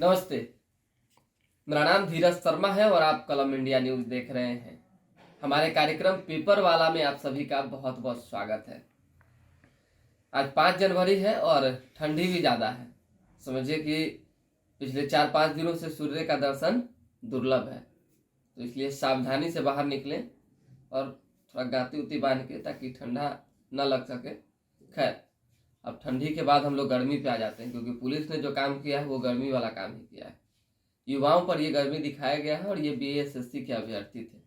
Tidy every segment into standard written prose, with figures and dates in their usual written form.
नमस्ते। मेरा नाम धीरज शर्मा है और आप कलम इंडिया न्यूज देख रहे हैं। हमारे कार्यक्रम पेपर वाला में आप सभी का बहुत बहुत स्वागत है। आज 5 जनवरी है और ठंडी भी ज़्यादा है। समझिए कि पिछले 4-5 दिनों से सूर्य का दर्शन दुर्लभ है, तो इसलिए सावधानी से बाहर निकलें और थोड़ा गाती उती बांध के, ताकि ठंडा न लग सके। खैर, अब ठंडी के बाद हम लोग गर्मी पे आ जाते हैं, क्योंकि पुलिस ने जो काम किया है वो गर्मी वाला काम ही किया है। युवाओं पर ये गर्मी दिखाया गया है और ये बीएसएससी के अभ्यर्थी थे।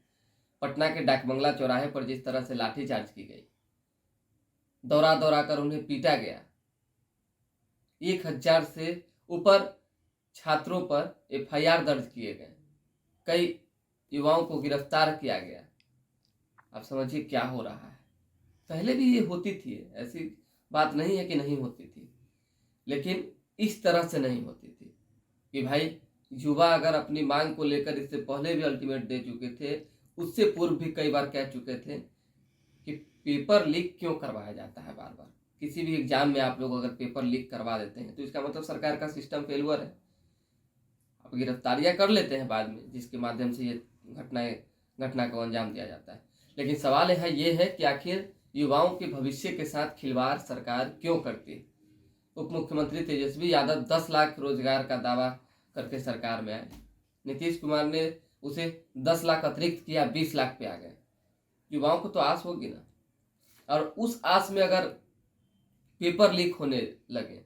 पटना के डाकबंगला चौराहे पर जिस तरह से लाठीचार्ज की गई, दौरा दौरा कर उन्हें पीटा गया, 1000 से ऊपर छात्रों पर एफआईआर दर्ज किए गए, कई युवाओं को गिरफ्तार किया गया। आप समझिए क्या हो रहा है। पहले भी ये होती थी, ऐसी बात नहीं है कि नहीं होती थी, लेकिन इस तरह से नहीं होती थी कि भाई युवा अगर अपनी मांग को लेकर इससे पहले भी अल्टीमेट दे चुके थे, उससे पूर्व भी कई बार कह चुके थे कि पेपर लीक क्यों करवाया जाता है बार बार। किसी भी एग्जाम में आप लोग अगर पेपर लीक करवा देते हैं तो इसका मतलब सरकार का सिस्टम फेलुअर है। अब गिरफ्तारियां कर लेते हैं बाद में, जिसके माध्यम से ये घटना को अंजाम दिया जाता है। लेकिन सवाल ये है कि आखिर युवाओं के भविष्य के साथ खिलवाड़ सरकार क्यों करती है। उप मुख्यमंत्री तेजस्वी यादव 10 लाख रोजगार का दावा करके सरकार में आए। नीतीश कुमार ने उसे 10 लाख अतिरिक्त किया, 20 लाख पे आ गए। युवाओं को तो आस होगी ना, और उस आस में अगर पेपर लीक होने लगे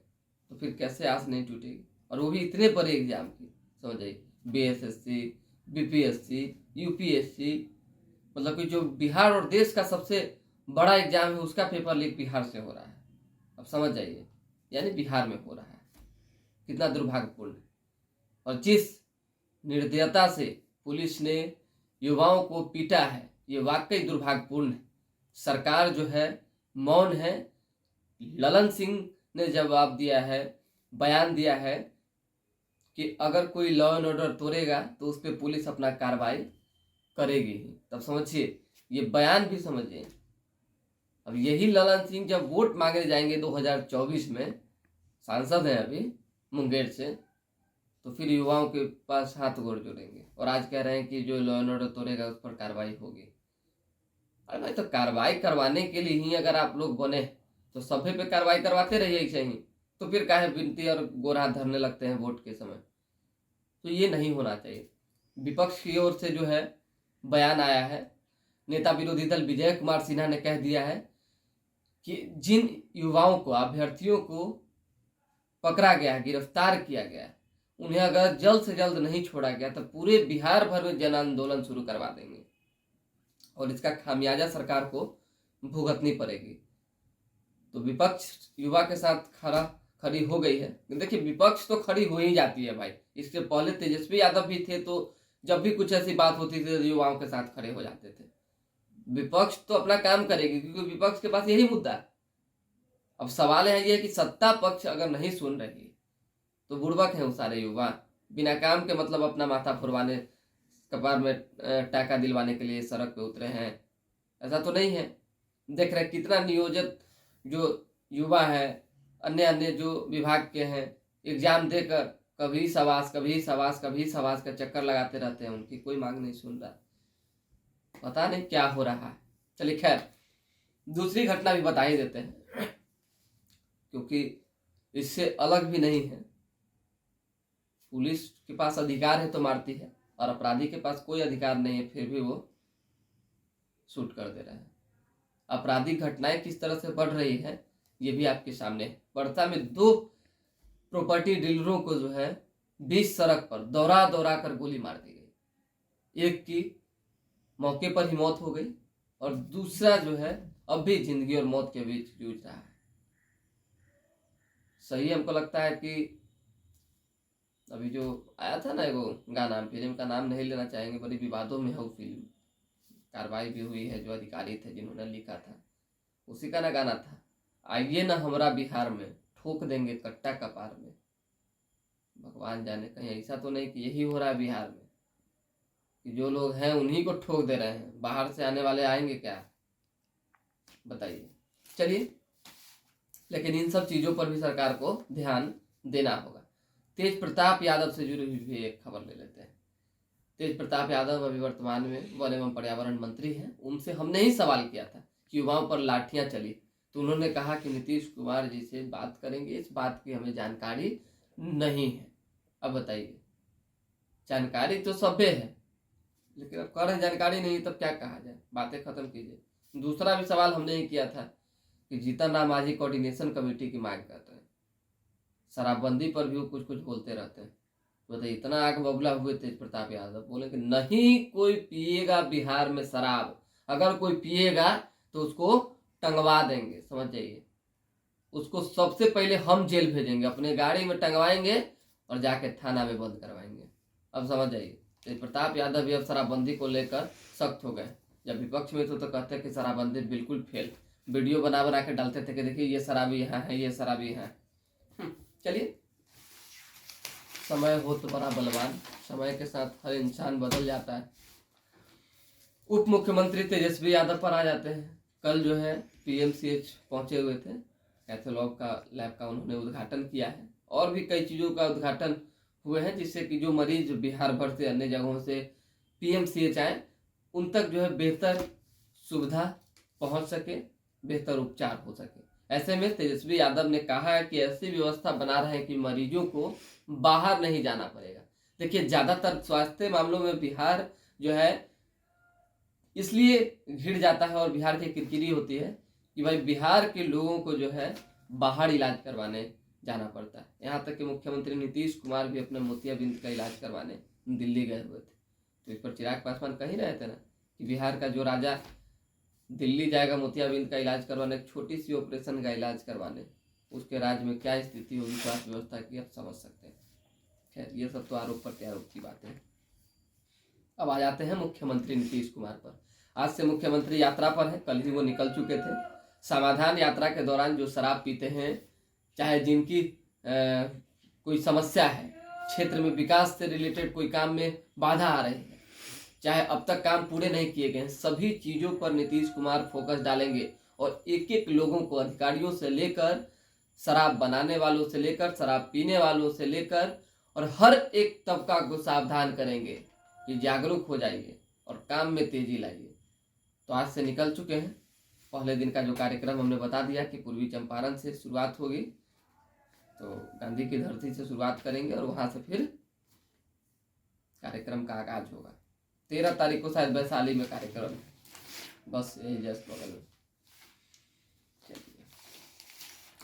तो फिर कैसे आस नहीं टूटेगी। और वो भी इतने बड़े एग्जाम की, समझिए बीएसएससी, बीपीएससी, यूपीएससी, मतलब कि जो बिहार और देश का सबसे बड़ा एग्जाम है उसका पेपर लीक बिहार से हो रहा है। अब समझ जाइए, यानी बिहार में हो रहा है। कितना दुर्भाग्यपूर्ण है। और जिस निर्दयता से पुलिस ने युवाओं को पीटा है, ये वाकई दुर्भाग्यपूर्ण है। सरकार जो है मौन है। ललन सिंह ने जवाब दिया है, बयान दिया है कि अगर कोई लॉ एंड ऑर्डर तोड़ेगा तो उस पर पुलिस अपना कार्रवाई करेगी ही। तब समझिए, ये बयान भी समझिए। अब यही ललन सिंह जब वोट मांगने जाएंगे 2024 में, सांसद हैं अभी मुंगेर से, तो फिर युवाओं के पास हाथ गोड़ जोड़ेंगे और आज कह रहे हैं कि जो लॉ एंड ऑर्डर तोड़ेगा उस पर कार्रवाई होगी। अरे भाई, तो कार्रवाई करवाने के लिए ही अगर आप लोग बने तो सभे पे कार्रवाई करवाते रहिए ऐसे ही। तो फिर काहे विनती और गोरा धरने लगते हैं वोट के समय। तो ये नहीं होना चाहिए। विपक्ष की ओर से जो है बयान आया है, नेता विरोधी दल विजय कुमार सिन्हा ने कह दिया है कि जिन युवाओं को, अभ्यर्थियों को पकड़ा गया है, गिरफ्तार किया गया है, उन्हें अगर जल्द से जल्द नहीं छोड़ा गया तो पूरे बिहार भर में जन आंदोलन शुरू करवा देंगे और इसका खामियाजा सरकार को भुगतनी पड़ेगी। तो विपक्ष युवा के साथ खड़ी हो गई है। देखिए, विपक्ष तो खड़ी हो ही जाती है भाई। इसके पहले तेजस्वी यादव भी थे, तो जब भी कुछ ऐसी बात होती थी युवाओं के साथ खड़े हो जाते थे। विपक्ष तो अपना काम करेगी, क्योंकि विपक्ष के पास यही मुद्दा है। अब सवाल है ये कि सत्ता पक्ष अगर नहीं सुन रही तो बुड़बक हैं वो सारे युवा, बिना काम के मतलब अपना माथा फुरवाने, कपार में टाका दिलवाने के लिए सड़क पे उतरे हैं। ऐसा तो नहीं है। देख रहे कितना नियोजित जो युवा है, अन्य अन्य जो विभाग के हैं, एग्जाम देकर कभी सवास कभी सवास कभी सवास का चक्कर लगाते रहते हैं। उनकी कोई मांग नहीं सुन रहा, पता नहीं क्या हो रहा है। चलिए खैर, दूसरी घटना भी बता ही देते हैं, क्योंकि इससे अलग भी नहीं है। पुलिस के पास अधिकार है तो मारती है, और अपराधी के पास कोई अधिकार नहीं है फिर भी वो शूट कर दे रहे हैं। आपराधिक घटनाएं किस तरह से बढ़ रही है ये भी आपके सामने है। वर्धा में 2 प्रॉपर्टी डीलरों को जो है 20 सड़क पर दौरा दौरा कर गोली मार दी गई। एक की मौके पर ही मौत हो गई और दूसरा जो है अब भी जिंदगी और मौत के बीच जूझ रहा है। सही हमको लगता है कि अभी जो आया था ना एगो गाना, फिल्म का नाम नहीं लेना चाहेंगे, बड़ी विवादों में है वो फिल्म, कार्रवाई भी हुई है। जो अधिकारी थे जिन्होंने लिखा था, उसी का ना गाना था, आइए ना हमरा बिहार में, ठोक देंगे कट्टा कपार में। भगवान जाने कहीं ऐसा तो नहीं कि यही हो रहा है बिहार में, कि जो लोग हैं उन्हीं को ठोक दे रहे हैं। बाहर से आने वाले आएंगे क्या, बताइए। चलिए, लेकिन इन सब चीज़ों पर भी सरकार को ध्यान देना होगा। तेज प्रताप यादव से जुड़ी हुई भी एक खबर ले लेते हैं। तेज प्रताप यादव अभी वर्तमान में वन एवं पर्यावरण मंत्री हैं। उनसे हमने ही सवाल किया था कि युवाओं पर लाठियां चली, तो उन्होंने कहा कि नीतीश कुमार जी से बात करेंगे, इस बात की हमें जानकारी नहीं है। अब बताइए, जानकारी तो सबे है, लेकिन अब कह रहे हैं जानकारी नहीं, तब क्या कहा जाए, बातें खत्म कीजिए। दूसरा भी सवाल हमने ही किया था कि जीतन राम मांझी कोऑर्डिनेशन कमेटी की मांग करते हैं, शराबबंदी पर भी वो कुछ कुछ बोलते रहते हैं। बताइए, इतना आग बबूला हुए तेज प्रताप यादव, बोले कि नहीं कोई पिएगा बिहार में शराब, अगर कोई पिएगा तो उसको टंगवा देंगे। समझ जाइए, उसको सबसे पहले हम जेल भेजेंगे, अपने गाड़ी में टंगवाएंगे और जाके थाना में बंद करवाएंगे। अब समझ जाइए, तेज प्रताप यादव भी अब शराबबंदी को लेकर सख्त हो गए। जब विपक्ष में थे तो कहते कि शराबबंदी बिल्कुल फेल, वीडियो बना बना के डालते थे कि देखिए ये शराबी यहाँ है, ये शराबी यहाँ है। चलिए, समय हो तो बड़ा बलवान, समय के साथ हर इंसान बदल जाता है। उप मुख्यमंत्री तेजस्वी यादव पर आ जाते हैं। कल जो है पीएमसीएच पहुंचे हुए थे, पैथोलॉग का लैब का उन्होंने उद्घाटन किया है, और भी कई चीज़ों का उद्घाटन हुए हैं, जिससे कि जो मरीज बिहार भर से अन्य जगहों से पीएमसीएच आए उन तक जो है बेहतर सुविधा पहुंच सके, बेहतर उपचार हो सके। ऐसे में तेजस्वी यादव ने कहा है कि ऐसी व्यवस्था बना रहे हैं कि मरीजों को बाहर नहीं जाना पड़ेगा। देखिए, ज़्यादातर स्वास्थ्य मामलों में बिहार जो है इसलिए घिर जाता है और बिहार की किरकिरी होती है कि भाई बिहार के लोगों को जो है बाहर इलाज करवाने जाना पड़ता है। यहाँ तक कि मुख्यमंत्री नीतीश कुमार भी अपने मोतियाबिंद का इलाज करवाने दिल्ली गए हुए थे। तो इस पर चिराग पासवान कह ही रहे थे ना कि बिहार का जो राजा दिल्ली जाएगा मोतियाबिंद का इलाज करवाने, छोटी सी ऑपरेशन का इलाज करवाने, उसके राज्य में क्या स्थिति होगी स्वास्थ्य व्यवस्था की, आप समझ सकते हैं। खैर, ये सब तो आरोप प्रत्यारोप की बातें हैं। अब आ जाते हैं मुख्यमंत्री नीतीश कुमार पर। आज से मुख्यमंत्री यात्रा पर हैं, कल ही वो निकल चुके थे। समाधान यात्रा के दौरान जो शराब पीते हैं, चाहे जिनकी कोई समस्या है, क्षेत्र में विकास से रिलेटेड कोई काम में बाधा आ रही है, चाहे अब तक काम पूरे नहीं किए गए, सभी चीज़ों पर नीतीश कुमार फोकस डालेंगे और एक एक लोगों को, अधिकारियों से लेकर, शराब बनाने वालों से लेकर, शराब पीने वालों से लेकर, और हर एक तबका को सावधान करेंगे कि जागरूक हो जाइए और काम में तेजी लाइए। तो आज से निकल चुके हैं। पहले दिन का जो कार्यक्रम हमने बता दिया कि पूर्वी चंपारण से शुरुआत होगी, तो गांधी की धरती से शुरुआत करेंगे और वहां से फिर कार्यक्रम का आगाज होगा। 13 तारीख को शायद वैशाली में कार्यक्रम है, बस यही जस्ट बगल में।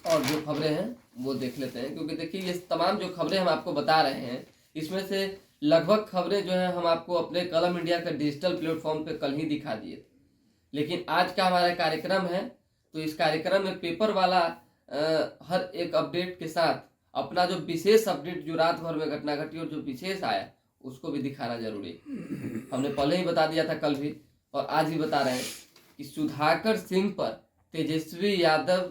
और जो खबरें हैं वो देख लेते हैं, क्योंकि देखिए ये तमाम जो खबरें हम आपको बता रहे हैं, इसमें से लगभग खबरें जो है हम आपको अपने कलम इंडिया के डिजिटल प्लेटफॉर्म पे कल ही दिखा दिए थे। लेकिन आज का हमारा कार्यक्रम है, तो इस कार्यक्रम में पेपर वाला हर एक अपडेट के साथ अपना जो विशेष अपडेट जो रात भर में घटना घटी और जो विशेष आया उसको भी दिखाना जरूरी है। हमने पहले ही बता दिया था कल भी, और आज भी बता रहे हैं कि सुधाकर सिंह पर तेजस्वी यादव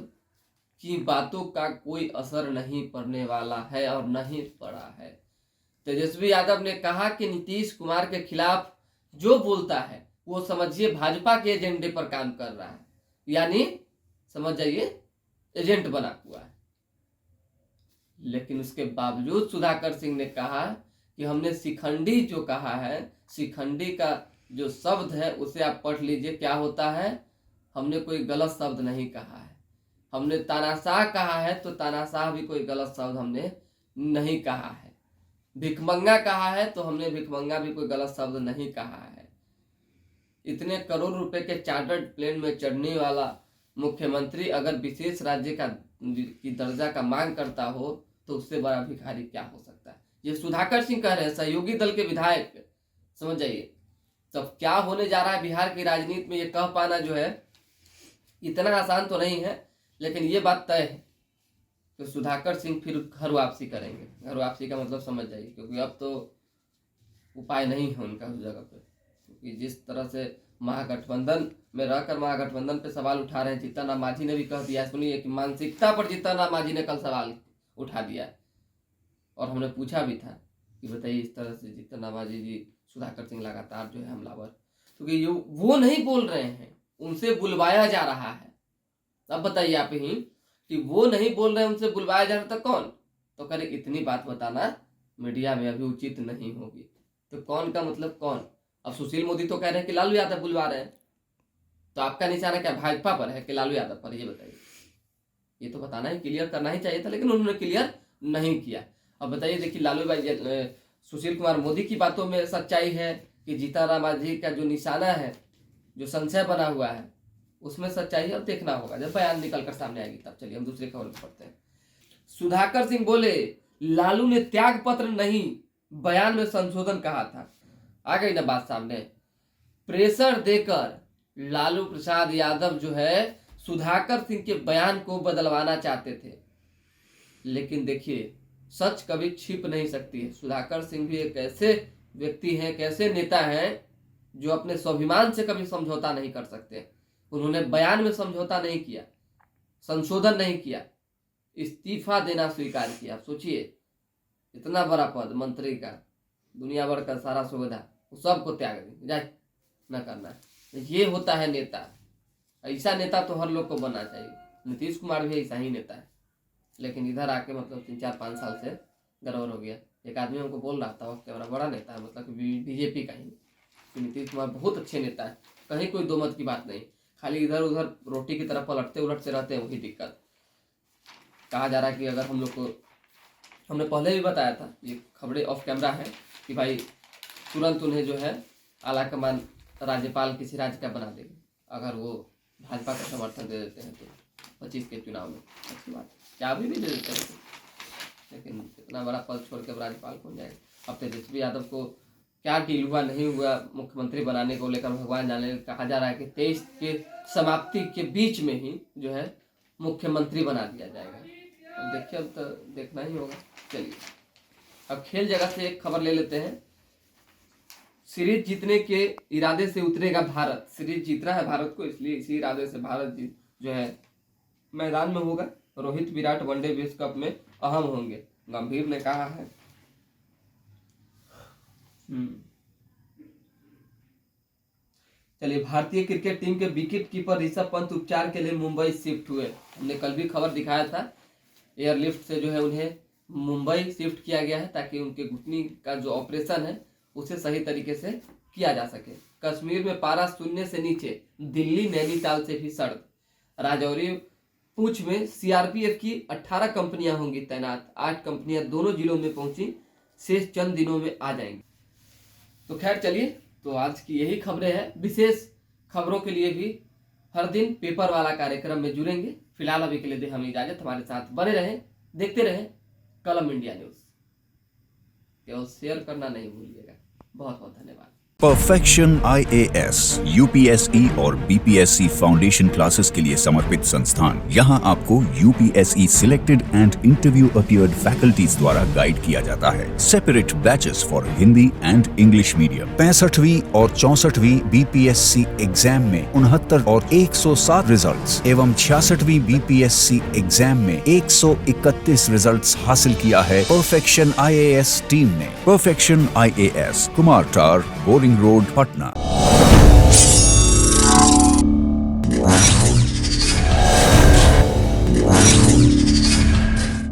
की बातों का कोई असर नहीं पड़ने वाला है और नहीं पड़ा है। तेजस्वी यादव ने कहा कि नीतीश कुमार के खिलाफ जो बोलता है वो समझिए भाजपा के एजेंडे पर काम कर रहा है, यानी समझ जाइए एजेंट बना हुआ है। लेकिन उसके बावजूद सुधाकर सिंह ने कहा कि हमने शिखंडी जो कहा है, शिखंडी का जो शब्द है उसे आप पढ़ लीजिए, क्या होता है। हमने कोई गलत शब्द नहीं कहा है। हमने तानाशाह कहा है तो तानाशाह भी कोई गलत शब्द हमने नहीं कहा है। भिखमंगा कहा है तो हमने भिखमंगा भी कोई गलत शब्द नहीं कहा है। इतने करोड़ रुपए के चार्टर्ड प्लेन में चढ़ने वाला मुख्यमंत्री अगर विशेष राज्य का की दर्जा का मांग करता हो तो उससे बड़ा भिखारी क्या हो सकता है। ये सुधाकर सिंह कह रहे हैं, सहयोगी दल के विधायक, समझ जाइए। तब क्या होने जा रहा है बिहार की राजनीति में, ये कह पाना जो है इतना आसान तो नहीं है, लेकिन ये बात तय है कि सुधाकर सिंह फिर घर वापसी करेंगे। घर वापसी का मतलब समझ जाइए, क्योंकि अब तो उपाय नहीं है उनका उस जगह पे, क्योंकि जिस तरह से महागठबंधन में रहकर महागठबंधन पे सवाल उठा रहे हैं। जीतन राम मांझी ने भी कह दिया, सुनिए, कि मानसिकता पर जीतन राम मांझी ने कल सवाल उठा दिया, और हमने पूछा भी था कि बताइए इस तरह से जीतन राम मांझी जी, सुधाकर सिंह लगातार जो है हमलावर, क्योंकि वो नहीं बोल रहे हैं, उनसे बुलवाया जा रहा है। अब बताइए आप ही कि वो नहीं बोल रहे हैं, उनसे बुलवाया जा रहा था कौन? तो कह रहे इतनी बात बताना मीडिया में अभी उचित नहीं होगी। तो कौन का मतलब कौन? अब सुशील मोदी तो कह रहे हैं कि लालू यादव बुलवा रहे हैं, तो आपका निशाना क्या भाजपा पर है कि लालू यादव पर? ये बताइए। ये तो बताना ही, क्लियर करना ही चाहिए था, लेकिन उन्होंने क्लियर नहीं किया। अब बताइए, देखिए लालू भाई सुशील कुमार मोदी की बातों में सच्चाई है कि जीतन मांझी का जो निशाना है, जो संशय बना हुआ है, उसमें सच्चाई है। अब देखना होगा जब बयान निकल कर सामने आएगी तब। चलिए हम दूसरी खबर में पढ़ते हैं। सुधाकर सिंह बोले लालू ने त्याग पत्र नहीं, बयान में संशोधन कहा था। आ गई ना बात सामने। प्रेशर देकर लालू प्रसाद यादव जो है सुधाकर सिंह के बयान को बदलवाना चाहते थे, लेकिन देखिए सच कभी छिप नहीं सकती है। सुधाकर सिंह भी एक ऐसे व्यक्ति हैं, एक ऐसे नेता हैं जो अपने स्वाभिमान से कभी समझौता नहीं कर सकते। उन्होंने बयान में समझौता नहीं किया, संशोधन नहीं किया, इस्तीफा देना स्वीकार किया। आप सोचिए, इतना बड़ा पद मंत्री का, दुनिया भर का सारा सुविधा, सबको त्याग देंगे, जाए न करना। ये होता है नेता। ऐसा नेता तो हर लोग को बनना चाहिए। नीतीश कुमार भी ऐसा ही नेता है, लेकिन इधर आके मतलब 3-4-5 साल से गड़बड़ हो गया। एक आदमी हमको बोल रहा था वक्त बड़ा नेता है, मतलब बीजेपी का ही। नीतीश कुमार बहुत अच्छे नेता है, कहीं कोई दो मत की बात नहीं, खाली इधर उधर रोटी की तरह पलटते उलटते रहते हैं, वही दिक्कत। कहा जा रहा है कि अगर हम लोग को, हमने पहले भी बताया था, ये खबरें ऑफ कैमरा है कि भाई तुरंत उन्हें जो है आला कमान राज्यपाल किसी राज्य का बना देंगे अगर वो भाजपा का समर्थन दे देते हैं तो 25 के चुनाव में। अच्छी बात, क्या अभी भी दे देते हैं, लेकिन इतना बड़ा पद छोड़ के राज्यपाल कौन जाएगा। अब तेजस्वी यादव को क्या डील हुआ नहीं हुआ मुख्यमंत्री बनाने को लेकर भगवान जाने। कहा जा रहा है कि 23 के समाप्ति के बीच में ही जो है मुख्यमंत्री बना दिया जाएगा। अब देखिए, अब तो देखना ही होगा। चलिए अब खेल जगत से एक खबर ले लेते हैं। सीरीज जीतने के इरादे से उतरेगा भारत। सीरीज जीतना है भारत को, इसलिए इसी इरादे से भारत जो है मैदान में होगा। रोहित विराट वनडे विश्व कप में अहम होंगे, गंभीर ने कहा है। चलिए, भारतीय क्रिकेट टीम के विकेट कीपर ऋषभ पंत उपचार के लिए मुंबई शिफ्ट हुए। हमने कल भी खबर दिखाया था, एयरलिफ्ट से जो है उन्हें मुंबई शिफ्ट किया गया है ताकि उनके घुटने का जो ऑपरेशन है उसे सही तरीके से किया जा सके। कश्मीर में पारा 0 से नीचे, दिल्ली नैनीताल से भी सर्द। राजौरी पूंछ में सीआरपीएफ की 18 कंपनियां होंगी तैनात। 8 कंपनियां दोनों जिलों में पहुंची, शेष चंद दिनों में आ जाएंगी। तो खैर चलिए, तो आज की यही खबरें हैं। विशेष खबरों के लिए भी हर दिन पेपर वाला कार्यक्रम में जुड़ेंगे। फिलहाल अभी के लिए दे हमें इजाजत। हमारे साथ बने रहें, देखते रहें कलम इंडिया न्यूज। केवल शेयर करना नहीं भूलिएगा। बहुत बहुत धन्यवाद। परफेक्शन IAS, UPSE और BPSC फाउंडेशन क्लासेस के लिए समर्पित संस्थान। यहाँ आपको UPSE selected and interview appeared faculties द्वारा गाइड किया जाता है। Separate batches for Hindi and English medium. 65वीं और 64वीं BPSC एग्जाम में 69 और 107 रिजल्ट्स एवं 66वीं BPSC एग्जाम में 131 रिजल्ट्स हासिल किया है परफेक्शन IAS टीम ने। परफेक्शन IAS, कुमार टार, बोरिंग रोड, पटना।